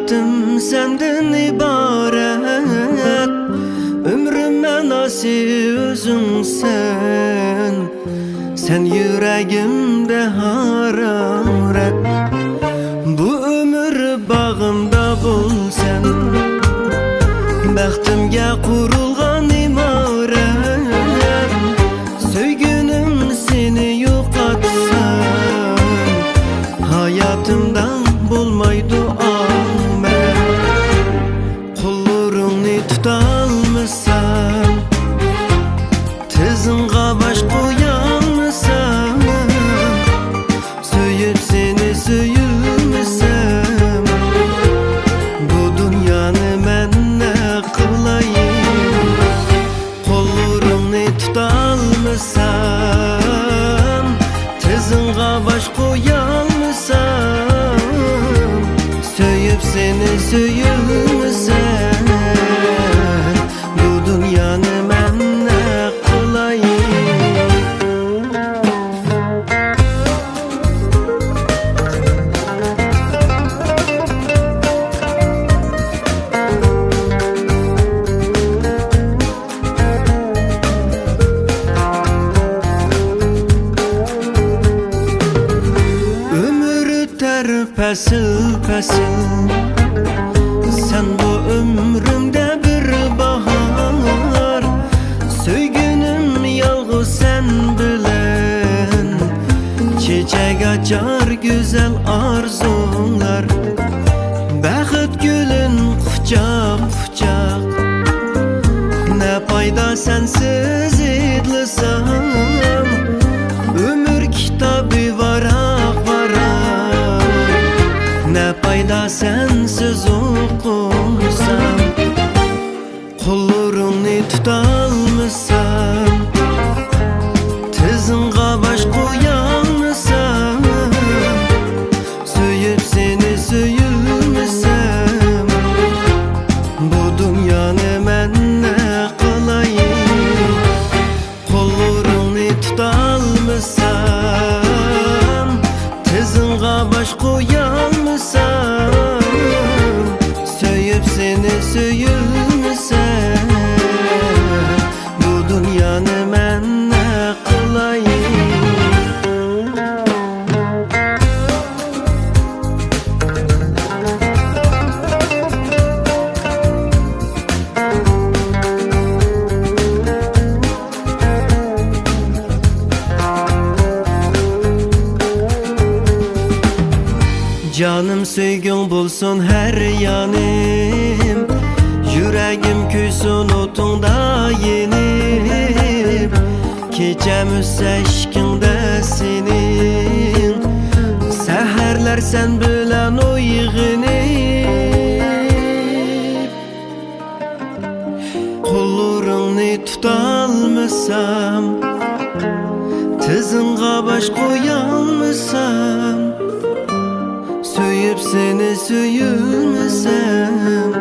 hayatım senden ibaret. Ömrüme nasip özünsen, sen yüreğimde hararet. Bu ömür bağımda bul sen, baxtimga qurulgan imaret. Söygünüm seni yo'qotsam, hayatımdan bo'lmaydi omad. Qo'llaringni tutolmasam, tizimga bosh qo'yolmasam, so'yib seni so'yilmasam, bu dunyoni men ne qilayim? Qo'llaringni tutolmasam, tizimga bosh qo'yolmasam, so'yib seni so'yilmasam, bu dunyoni men ne qilayim? Ömür öter pesil pesil, sen bu ömrümde bir bahar. Söygünüm yalğız sen bilen, çiçek açar güzel arzular. Bəxit gülün qucaq qucaq, ne payda sensiz idlisam. Ömür kitabı varaq varaq, ne payda sensiz okusam. Qo'llaringni tutolmasam, tizimga bosh qo'yolmasam, so'yib seni so'yilmasam, bu dunyoni men ne qilayim? Qo'llaringni tutolmasam, tizimga bosh qo'yolmasam, so'yib seni so'yilmasam, bu dunyoni men ne qilayim? Canım söygün bulsun her yanım, yüreğim küsün otunda yenip. Gecem üsse eşkinde senin, seherler sen bilen uyg'onib. Qo'llaringni tutolmasam, tizimga bosh qo'yolmasam, so'yib seni so'yilmasam,